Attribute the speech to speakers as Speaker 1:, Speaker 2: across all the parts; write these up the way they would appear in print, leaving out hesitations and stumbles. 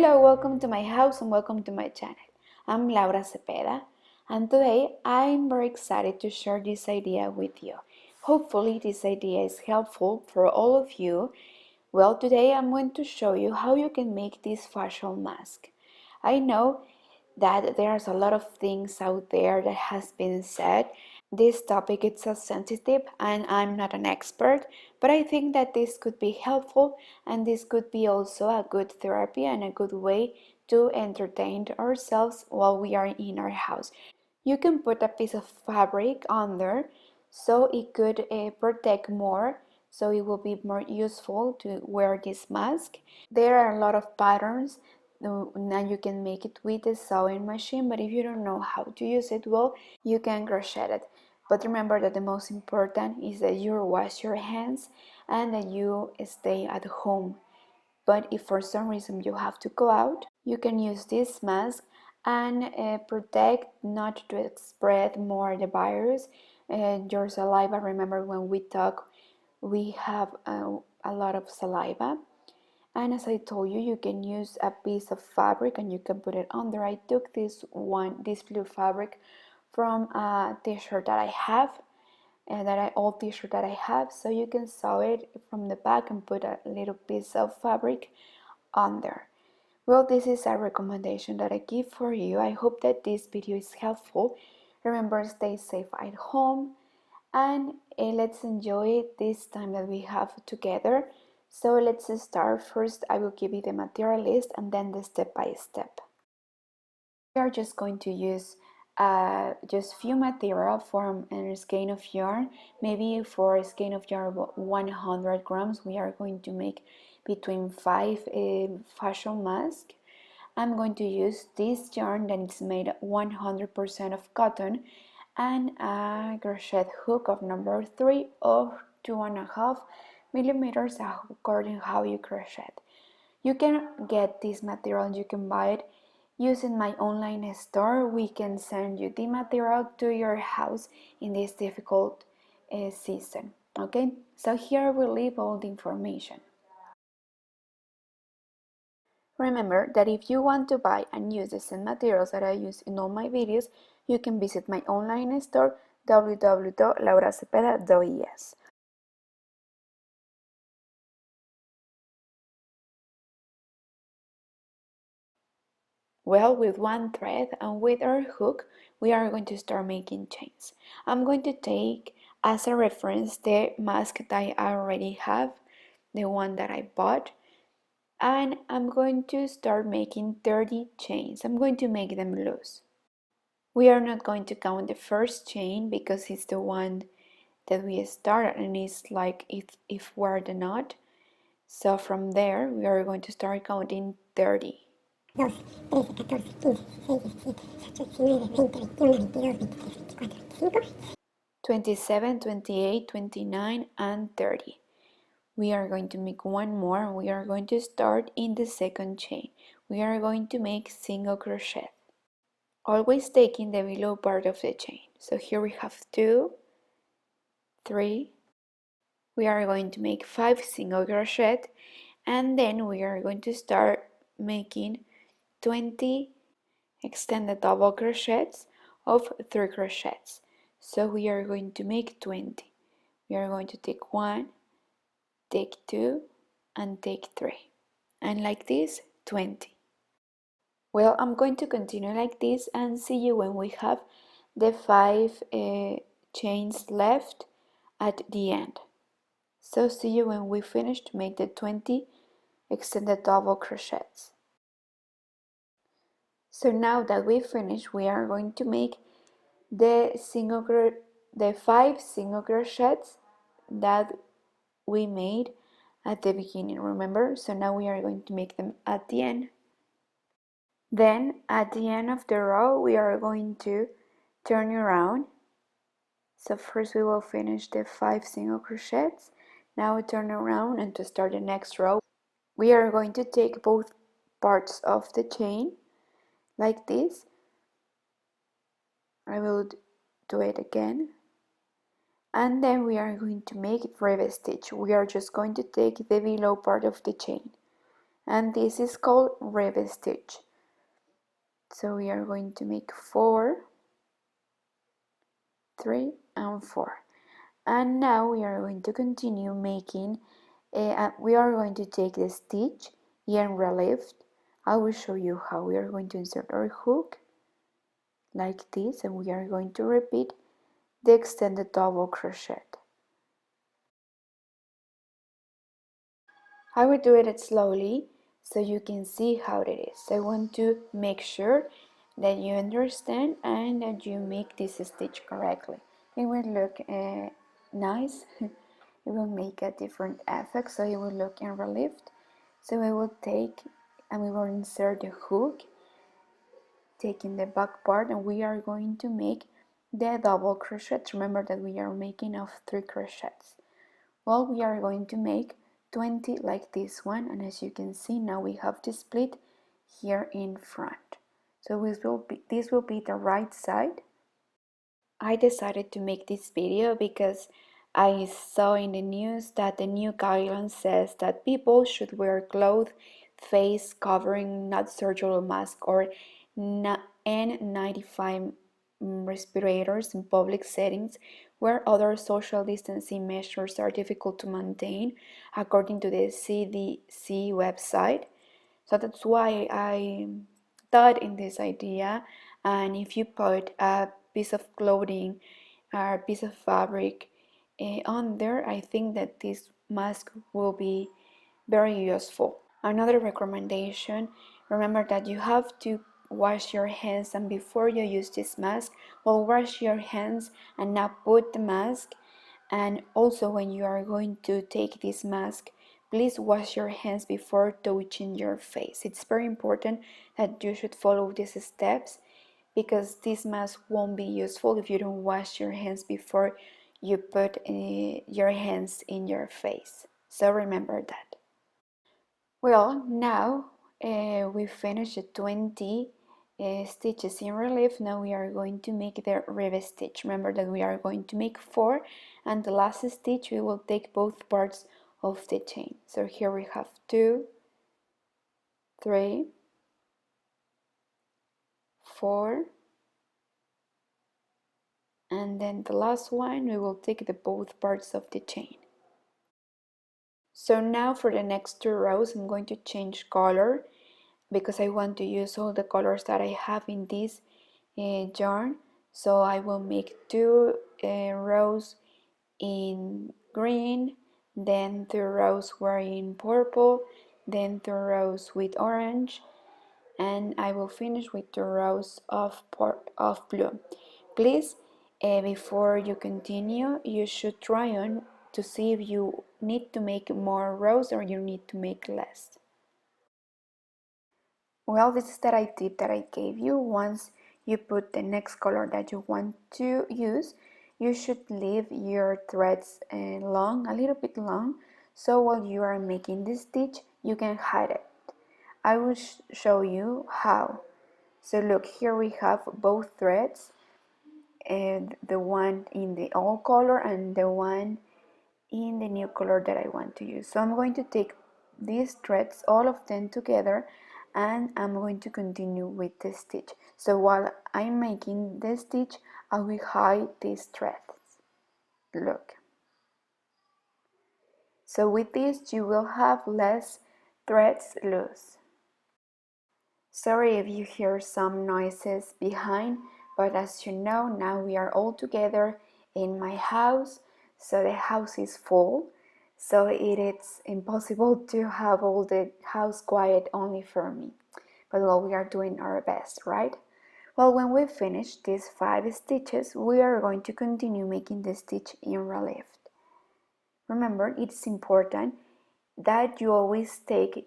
Speaker 1: Hello, welcome to my house and welcome to my channel. I'm Laura Cepeda and today I'm very excited to share this idea with you. Hopefully this idea is helpful for all of you. Well, today I'm going to show you how you can make this facial mask. I know that there's a lot of things out there that has been said. This topic is so sensitive and I'm not an expert, but I think that this could be helpful and this could be also a good therapy and a good way to entertain ourselves while we are in our house. You can put a piece of fabric under so it could protect more, so it will be more useful to wear this mask. There are a lot of patterns. Now you can make it with a sewing machine, but if you don't know how to use it well, you can crochet it. But remember that the most important is that you wash your hands and that you stay at home. But if for some reason you have to go out, you can use this mask and protect not to spread more the virus. Your saliva, remember when we talk, we have a lot of saliva. And as I told you, you can use a piece of fabric and you can put it under. I took this blue fabric from a t-shirt that I have, and old t-shirt that I have, so you can sew it from the back and put a little piece of fabric under. Well, this is a recommendation that I give for you. I hope that this video is helpful. Remember, stay safe at home and let's enjoy this time that we have together. So let's start. First, I will give you the material list and then the step by step. We are just going to use just few material from a skein of yarn. Maybe for a skein of yarn 100 grams, we are going to make between 5 facial masks. I'm going to use this yarn that is made 100% of cotton and a crochet hook of number 3 or 2.5 millimeters according how you crochet. You can get this material, you can buy it using my online store. We can send you the material to your house in this difficult season. Okay, so here we leave all the information. Remember that if you want to buy and use the same materials that I use in all my videos, you can visit my online store www.lauracepeda.es. Well, with one thread and with our hook, we are going to start making chains. I'm going to take as a reference the mask that I already have, the one that I bought, and I'm going to start making 30 chains. I'm going to make them loose. We are not going to count the first chain because it's the one that we start and it's like if we're the knot. So from there we are going to start counting 30. 12, 13, 14, 15, 16, 27, 28, 29 and 30. We are going to make one more and we are going to start in the second chain. We are going to make single crochet, always taking the below part of the chain. So here we have 2, 3, we are going to make 5 single crochet and then we are going to start making 20 extended double crochets of 3 crochets. So we are going to make 20. We are going to take 1, take 2 and take 3, and like this 20. Well, I'm going to continue like this and see you when we have the 5 chains left at the end. So see you when we finish to make the 20 extended double crochets. So now that we finished, we are going to make the 5 single crochets that we made at the beginning, remember? So now we are going to make them at the end. Then at the end of the row we are going to turn around. So first we will finish the 5 single crochets. Now we turn around, and to start the next row we are going to take both parts of the chain like this. I will do it again. And then we are going to make rib stitch. We are just going to take the below part of the chain and this is called rivet stitch. So we are going to make 4, 3 and 4, and now we are going to continue making we are going to take the stitch in relief. I will show you how we are going to insert our hook like this, and we are going to repeat the extended double crochet. I will do it slowly so you can see how it is. I want to make sure that you understand and that you make this stitch correctly. It will look nice. It will make a different effect, so it will look in relief. So we will take and we will insert the hook, taking the back part, and we are going to make the double crochet. Remember that we are making of 3 crochets. Well, we are going to make 20 like this one, and as you can see now we have the split here in front. So this will be the right side. I decided to make this video because I saw in the news that the new guideline says that people should wear clothes, face covering, not surgical mask or N95 respirators in public settings where other social distancing measures are difficult to maintain, according to the CDC website. So that's why I thought in this idea. And if you put a piece of clothing or a piece of fabric on there, I think that this mask will be very useful. Another recommendation, remember that you have to wash your hands, and before you use this mask, well, wash your hands and now put the mask. And also when you are going to take this mask, please wash your hands before touching your face. It's very important that you should follow these steps because this mask won't be useful if you don't wash your hands before you put your hands in your face. So remember that. Well, now we finished the 20 stitches in relief. Now we are going to make the rivet stitch. Remember that we are going to make 4, and the last stitch we will take both parts of the chain. So here we have 2, 3, 4, and then the last one we will take the both parts of the chain. So now for the next 2 rows I'm going to change color because I want to use all the colors that I have in this yarn. So I will make 2 rows in green, then 2 rows were in purple, then 2 rows with orange, and I will finish with 2 rows of blue. Please, before you continue, you should try on to see if you need to make more rows or you need to make less. Well, this is the right tip that I gave you. Once you put the next color that you want to use, you should leave your threads long, a little bit long, so while you are making this stitch, you can hide it. I will show you how. So look, here we have both threads, and the one in the old color and the one in the new color that I want to use. So I'm going to take these threads, all of them together, and I'm going to continue with the stitch. So while I'm making the stitch, I will hide these threads. Look. So with this you will have less threads loose. Sorry if you hear some noises behind, but as you know, now we are all together in my house, so the house is full, so it is impossible to have all the house quiet only for me. But well, we are doing our best, right? Well, when we finish these 5 stitches, we are going to continue making the stitch in relief. Remember, it's important that you always take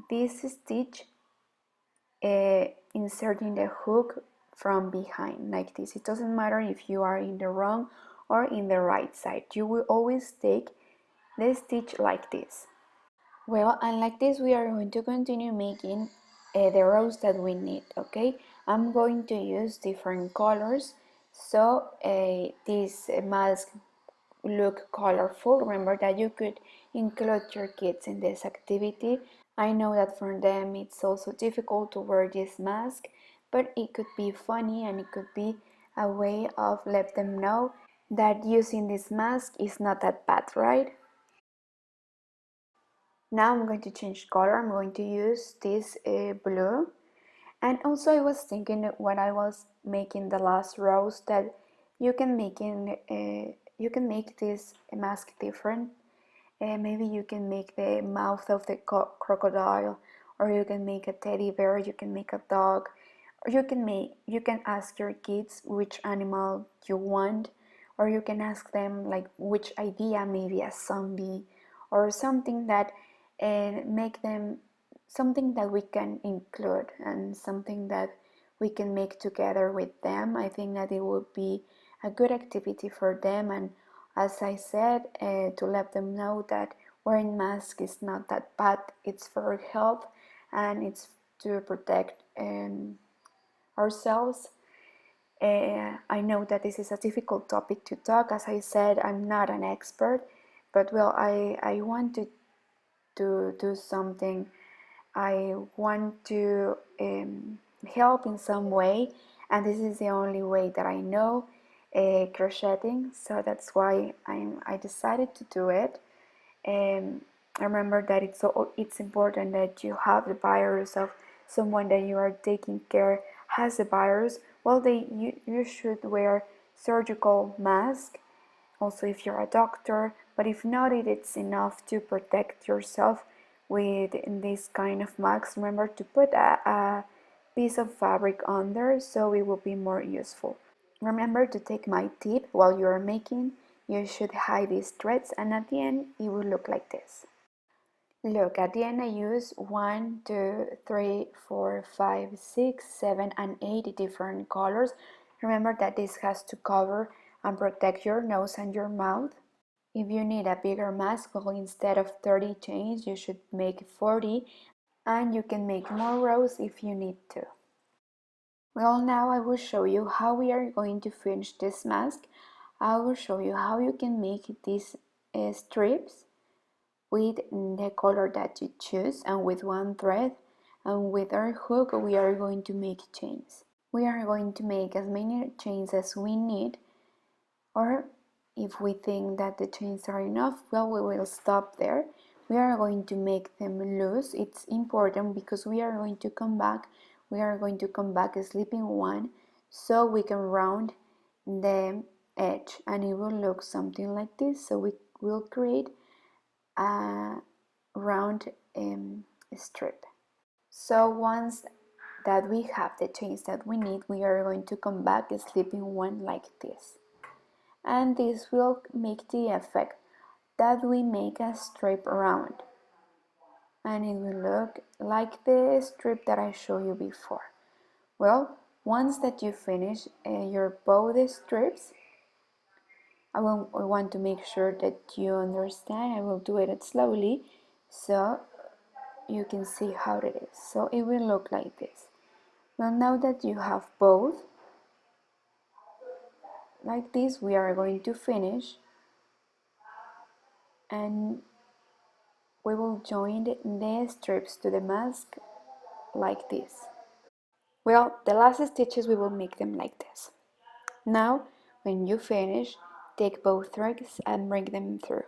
Speaker 1: this stitch inserting the hook from behind like this. It doesn't matter if you are in the wrong or in the right side. You will always take the stitch like this. Well, and like this we are going to continue making the rows that we need, okay? I'm going to use different colors so this mask look colorful. Remember that you could include your kids in this activity I know that for them it's also difficult to wear this mask, but it could be funny and it could be a way of let them know that using this mask is not that bad, right? Now I'm going to change color. I'm going to use this blue. And also I was thinking when I was making the last rows that you can make this mask different. Maybe you can make the mouth of the crocodile, or you can make a teddy bear, you can make a dog, or you can ask your kids which animal you want, or you can ask them like which idea, maybe a zombie or something that make them something that we can include and something that we can make together with them. I think that it would be a good activity for them, and as I said, to let them know that wearing mask is not that bad. It's for health and it's to protect ourselves. I know that this is a difficult topic to talk. As I said, I'm not an expert, but well, I want to do something. I want to help in some way, and this is the only way that I know, crocheting. So that's why I decided to do it. I remember that it's important that you have the virus of someone that you are taking care has the virus. Well, you should wear surgical mask. Also, if you're a doctor, but if not, it's enough to protect yourself with this kind of mask. Remember to put a piece of fabric under so it will be more useful. Remember to take my tip while you are making. You should hide these threads, and at the end it will look like this. Look, at the end I use 1, 2, 3, 4, 5, 6, 7, and 8 different colors. Remember that this has to cover and protect your nose and your mouth. If you need a bigger mask, well, instead of 30 chains, you should make 40, and you can make more rows if you need to. Well, now I will show you how we are going to finish this mask. I will show you how you can make these strips with the color that you choose and with one thread, and with our hook we are going to make chains. We are going to make as many chains as we need, or if we think that the chains are enough, well, we will stop there. We are going to make them loose. It's important because we are going to come back slipping one, so we can round the edge and it will look something like this. So we will create a round strip. So once that we have the chains that we need, we are going to come back slipping one like this, and this will make the effect that we make a strip around, and it will look like the strip that I showed you before. Well, once that you finish your both strips, I want to make sure that you understand. I will do it slowly so you can see how it is. So it will look like this. Well, now that you have both like this, we are going to finish, and we will join the strips to the mask like this. Well, the last stitches we will make them like this. Now, when you finish, take both threads and bring them through.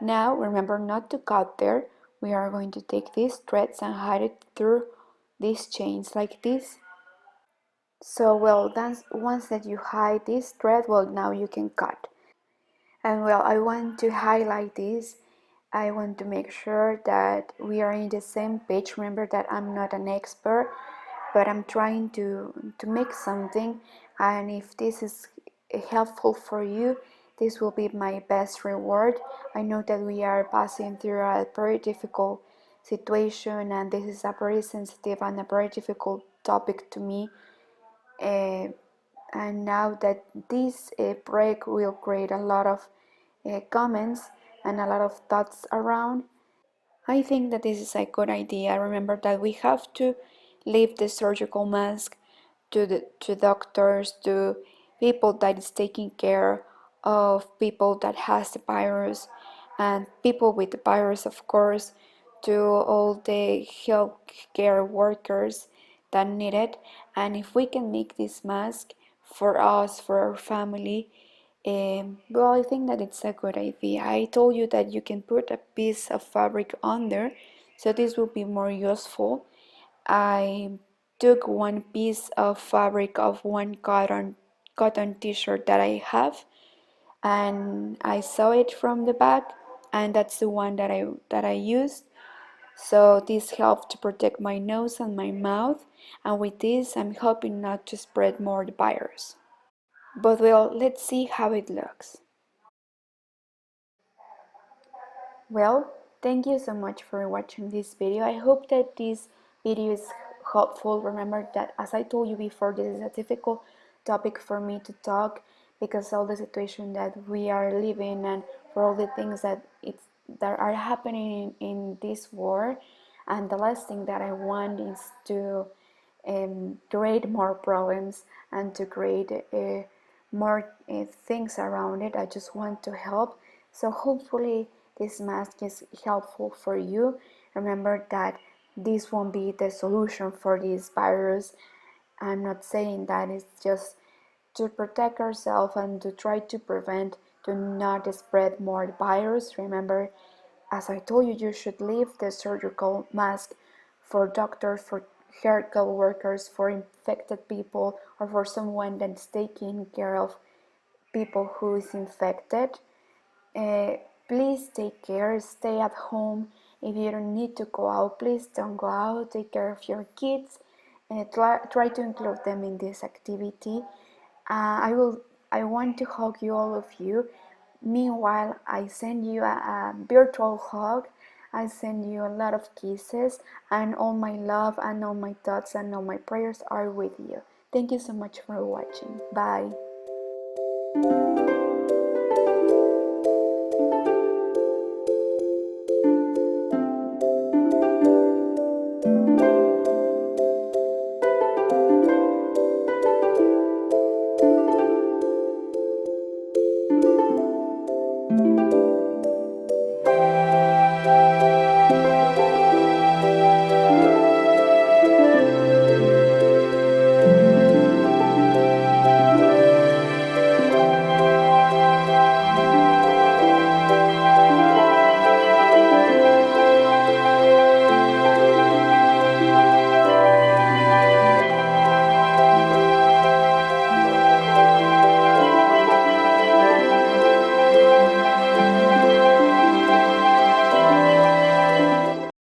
Speaker 1: Now, remember not to cut there. We are going to take these threads and hide it through these chains like this. So, well, then once that you hide this thread, well, now you can cut. And well, I want to highlight this. I want to make sure that we are in the same page. Remember that I'm not an expert, but I'm trying to make something, and if this is helpful for you, this will be my best reward. I know that we are passing through a very difficult situation, and this is a very sensitive and a very difficult topic to me. And now that this break will create a lot of comments and a lot of thoughts around, I think that this is a good idea. Remember that we have to leave the surgical mask to doctors, to people that is taking care of people that has the virus, and people with the virus, of course, to all the healthcare workers that need it. And if we can make this mask for us, for our family, well, I think that it's a good idea. I told you that you can put a piece of fabric under, so this will be more useful. I took one piece of fabric of one cotton t-shirt that I have, and I saw it from the back, and that's the one that I used. So this helped to protect my nose and my mouth, and with this I'm hoping not to spread more the virus. But well, let's see how it looks. Well, thank you so much for watching this video. I hope that this video is helpful. Remember that, as I told you before, this is a difficult topic for me to talk because all the situation that we are living and for all the things that are happening in this war. And the last thing that I want is to create more problems and to create more things around it. I just want to help. So hopefully this mask is helpful for you. Remember that this won't be the solution for this virus. I'm not saying that, it's just to protect ourselves and to try to prevent to not spread more virus. Remember, as I told you, you should leave the surgical mask for doctors, for healthcare workers, for infected people, or for someone that's taking care of people who is infected. Uh, Please take care, stay at home. If you don't need to go out, please don't go out. Take care of your kids. Try to include them in this activity. I will. I want to hug you, all of you. Meanwhile, I send you a virtual hug. I send you a lot of kisses, and all my love and all my thoughts and all my prayers are with you. Thank you so much for watching. Bye.